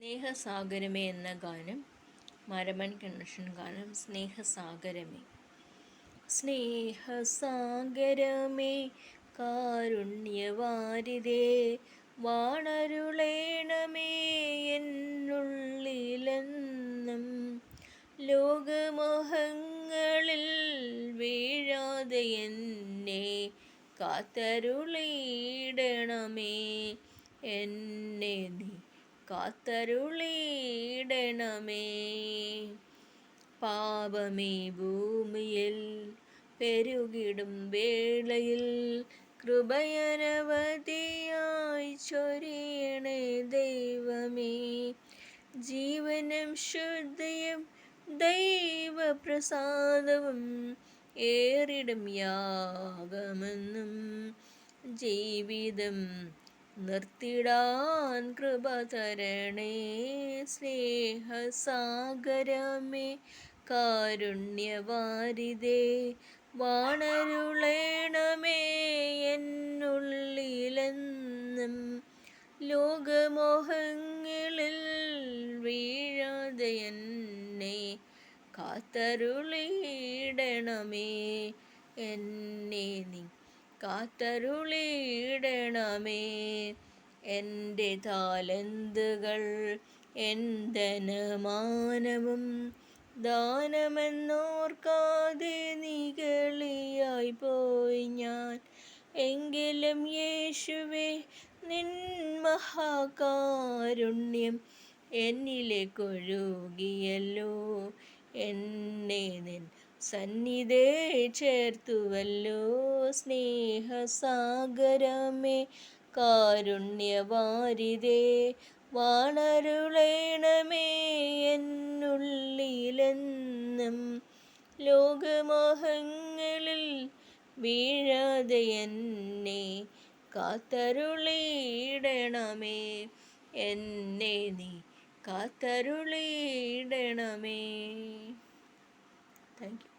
സ്നേഹസാഗരമേ എന്ന ഗാനം മാരമൺ കൺവെൻഷൻ ഗാനം. സ്നേഹസാഗരമേ. സ്നേഹസാഗരമേ കാരുണ്യവാരിതേ വാണരുളേണമേ എന്നുള്ളിലെന്നും ലോകമോഹങ്ങളിൽ വീഴാതെ എന്നെ കാത്തരുളിയിടണമേ. എന്നെ നീ കാത്തരുളിയിടണമേ. പാപമേ ഭൂമിയിൽ പെരുകിടും വേളയിൽ കൃപയനവധിയായി ചൊരിയണേ ദൈവമേ. ജീവനും ശുദ്ധിയും ദൈവപ്രസാദവും ഏറിടും യാഗമെന്നും ജീവിതം നിർത്തിടാൻ കൃപ തരണേ. സ്നേഹസാഗരമേ കാരുണ്യവാരിതേ വാണരുളേണമേ എന്നുള്ളിലെന്നും ലോകമോഹങ്ങളിൽ വീഴാതെ എന്നെ കാത്തരുളിയിടണമേ. എന്നെ നീ കാത്തരുളിയിടണമേ. എൻ്റെ താലന്തുകൾ എന്തനമാനവും ദാനമെന്നോർക്കാതെ നിഗളിയായി പോയി ഞാൻ. എങ്കിലും യേശുവേ നിൻ മഹാകാരുണ്യം എന്നിലേക്കൊഴുകിയല്ലോ. എന്നെ നിൻ സന്നിധേ ചേർത്തുവല്ലോ. സ്നേഹസാഗരമേ കാരുണ്യവാരിതേ വാണരുളേണമേ എന്നുള്ളിലെന്നും ലോകമോഹങ്ങളിൽ വീഴാതെ എന്നെ കാത്തരുളിയിടണമേ. എന്നെ നീ കാത്തരുളിയിടണമേ. Thank you.